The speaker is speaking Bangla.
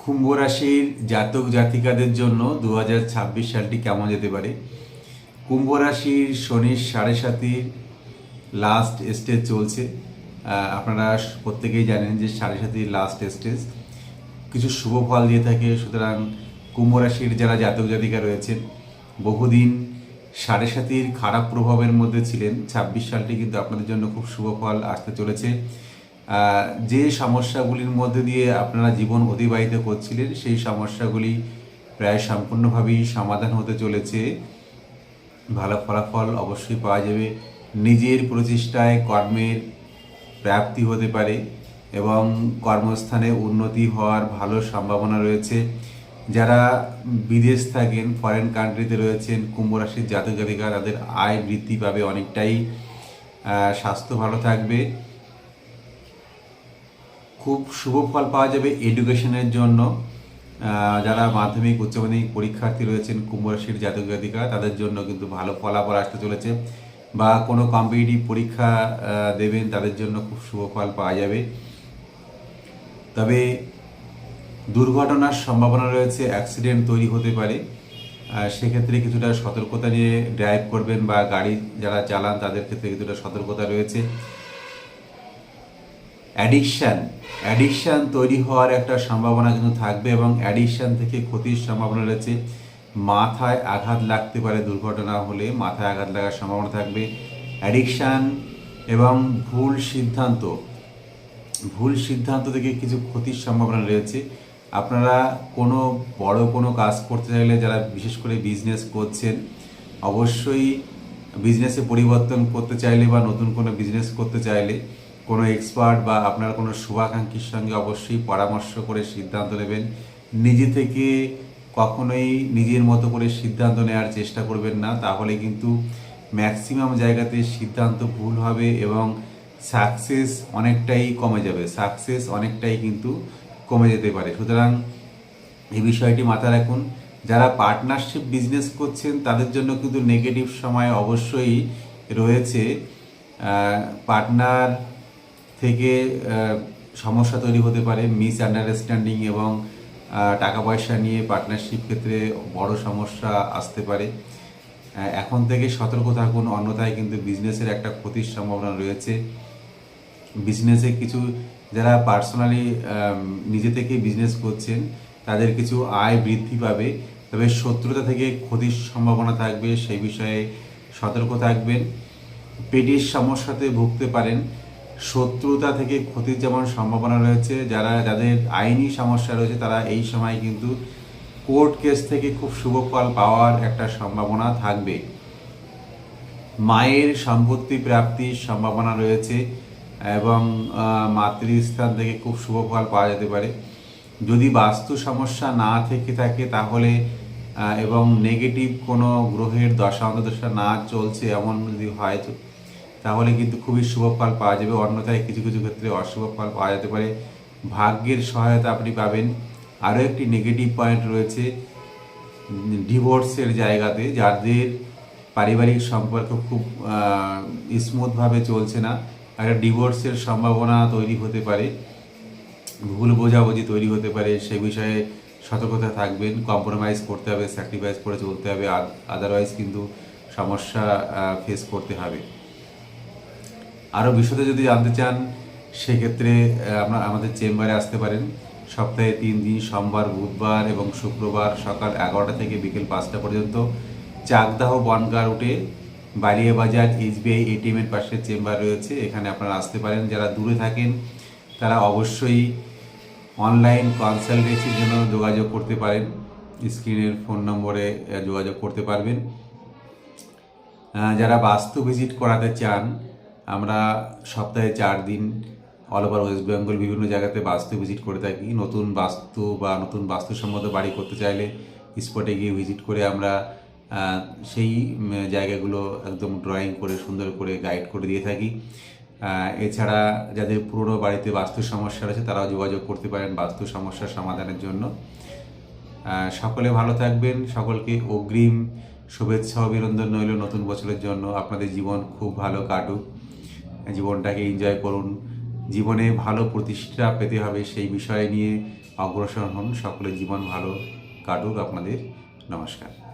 কুম্ভ রাশির জাতক জাতিকাদের জন্য 2026 সালটি কেমন যেতে পারে। কুম্ভ রাশির শনির 7.5 লাস্ট স্টেজ চলছে। আপনারা প্রত্যেকেই জানেন যে 7.5 লাস্ট স্টেজ কিছু শুভ ফল দিয়ে থাকে। সুতরাং কুম্ভ রাশির যারা জাতক জাতিকা রয়েছেন বহুদিন 7.5 খারাপ প্রভাবের মধ্যে ছিলেন, 26 সালটি কিন্তু আপনাদের জন্য খুব শুভ ফল আসতে চলেছে। যে সমস্যাগুলির মধ্যে দিয়ে আপনারা জীবন অতিবাহিত করছিলেন সেই সমস্যাগুলি প্রায় সম্পূর্ণভাবেই সমাধান হতে চলেছে। ভালো ফলাফল অবশ্যই পাওয়া যাবে। নিজের প্রচেষ্টায় কর্মের প্রাপ্তি হতে পারে এবং কর্মস্থানে উন্নতি হওয়ার ভালো সম্ভাবনা রয়েছে। যারা বিদেশ থাকেন, ফরেন কান্ট্রিতে রয়েছেন, কুম্ভ রাশির জাতক জাতিকা তাদের আয় বৃদ্ধি পাবে অনেকটাই। স্বাস্থ্য ভালো থাকবে। খুব শুভ ফল পাওয়া যাবে এডুকেশনের জন্য। যারা মাধ্যমিক উচ্চ মাধ্যমিক পরীক্ষার্থী রয়েছেন কুম্ভ রাশির জাতক জাতিকা তাদের জন্য কিন্তু ভালো ফলাফল আসতে চলেছে, বা কোনো কম্পিটিটিভ পরীক্ষা দেবেন তাদের জন্য খুব শুভ ফল পাওয়া যাবে। তবে দুর্ঘটনার সম্ভাবনা রয়েছে, অ্যাক্সিডেন্ট তৈরি হতে পারে। সেক্ষেত্রে কিছুটা সতর্কতা নিয়ে ড্রাইভ করবেন, বা গাড়ি যারা চালান তাদের ক্ষেত্রে কিছুটা সতর্কতা রয়েছে। অ্যাডিকশান তৈরি হওয়ার একটা সম্ভাবনা কিন্তু থাকবে, এবং অ্যাডিকশান থেকে ক্ষতির সম্ভাবনা রয়েছে। মাথায় আঘাত লাগতে পারে, দুর্ঘটনা হলে মাথায় আঘাত লাগার সম্ভাবনা থাকবে। অ্যাডিকশান এবং ভুল সিদ্ধান্ত থেকে কিছু ক্ষতির সম্ভাবনা রয়েছে। আপনারা কোনো কাজ করতে চাইলে, যারা বিশেষ করে বিজনেস করছেন, অবশ্যই বিজনেসে পরিবর্তন করতে চাইলে বা নতুন কোনো বিজনেস করতে চাইলে কোনো এক্সপার্ট বা আপনার কোনো শুভাকাঙ্ক্ষীর সঙ্গে অবশ্যই পরামর্শ করে সিদ্ধান্ত নেবেন। নিজে থেকে কখনোই নিজের মতো করে সিদ্ধান্ত নেওয়ার চেষ্টা করবেন না, তাহলে কিন্তু ম্যাক্সিমাম জায়গাতে সিদ্ধান্ত ভুল হবে এবং সাকসেস অনেকটাই কিন্তু কমে যেতে পারে। সুতরাং এই বিষয়টি মাথায় রাখুন। যারা পার্টনারশিপ বিজনেস করছেন তাদের জন্য কিন্তু নেগেটিভ সময় অবশ্যই রয়েছে। পার্টনার থেকে সমস্যা তৈরি হতে পারে, মিস আন্ডারস্ট্যান্ডিং এবং টাকা পয়সা নিয়ে পার্টনারশিপ ক্ষেত্রে বড় সমস্যা আসতে পারে। এখন থেকে সতর্ক থাকুন, অন্যথায় কিন্তু বিজনেসের একটা ক্ষতির সম্ভাবনা রয়েছে। বিজনেসে কিছু যারা পার্সোনালি নিজে থেকে বিজনেস করছেন তাদের কিছু আয় বৃদ্ধি পাবে, তবে শত্রুতা থেকে ক্ষতির সম্ভাবনা থাকবে, সেই বিষয়ে সতর্ক থাকবেন। পেটের সমস্যাতে ভুগতে পারেন, শত্রুতা থেকে ক্ষতির যেমন সম্ভাবনা রয়েছে। যাদের আইনি সমস্যা রয়েছে তারা এই সময় কিন্তু কোর্ট কেস থেকে খুব শুভ ফল পাওয়ার একটা সম্ভাবনা থাকবে। মায়ের সম্পত্তি প্রাপ্তির সম্ভাবনা রয়েছে এবং মাতৃস্থান থেকে খুব শুভ ফল পাওয়া যেতে পারে। যদি বাস্তু সমস্যা না থেকে থাকে তাহলে এবং নেগেটিভ কোনো গ্রহের দশা অন্তর্দশা না চলছে এমন যদি হয় তাহলে কিন্তু খুবই শুভ ফল পাওয়া যাবে। অন্যথায় কিছু কিছু ক্ষেত্রে অশুভ ফল পাওয়া যেতে পারে। ভাগ্যের সহায়তা আপনি পাবেন। আরও একটি নেগেটিভ পয়েন্ট রয়েছে ডিভোর্সের জায়গাতে, যাদের পারিবারিক সম্পর্ক খুব স্মুথভাবে চলছে না, একটা ডিভোর্সের সম্ভাবনা তৈরি হতে পারে, ভুল বোঝাবুঝি তৈরি হতে পারে। সে বিষয়ে সতর্কতা থাকবেন। কম্প্রোমাইজ করতে হবে, স্যাক্রিফাইস করে চলতে হবে, আদারওয়াইজ কিন্তু সমস্যা ফেস করতে হবে। আরও বিশদে যদি জানতে চান সেক্ষেত্রে আমাদের চেম্বারে আসতে পারেন। সপ্তাহে 3 দিন, সোমবার, বুধবার এবং শুক্রবার সকাল 11টা থেকে বিকেল 5টা পর্যন্ত চাকদাহ বনগাঁ রুটে বালিয়া বাজার SBI ATM এর পাশে চেম্বার রয়েছে, এখানে আপনারা আসতে পারেন। যারা দূরে থাকেন তারা অবশ্যই অনলাইন কনসালটেন্সির জন্য যোগাযোগ করতে পারেন, স্ক্রিনের ফোন নম্বরে যোগাযোগ করতে পারবেন। যারা বাস্তু ভিজিট করাতে চান, আমরা সপ্তাহে 4 দিন অল ওভার ওয়েস্ট বেঙ্গল বিভিন্ন জায়গাতে বাস্তু ভিজিট করে থাকি। নতুন বাস্তুসম্মত বাড়ি করতে চাইলে স্পটে গিয়ে ভিজিট করে আমরা সেই জায়গাগুলো একদম ড্রয়িং করে সুন্দর করে গাইড করে দিয়ে থাকি। এছাড়া যাদের পুরনো বাড়িতে বাস্তু সমস্যা রয়েছে তারাও যোগাযোগ করতে পারেন বাস্তু সমস্যার সমাধানের জন্য। সকলে ভালো থাকবেন। সকলকে অগ্রিম শুভেচ্ছা অভিনন্দন রইল নতুন বছরের জন্য। আপনাদের জীবন খুব ভালো কাটুক, জীবনটাকে এনজয় করুন, জীবনে ভালো প্রতিষ্ঠা পেতে হবে সেই বিষয় নিয়ে অগ্রসর হন। সকলের জীবন ভালো কাটুক। আপনাদের নমস্কার।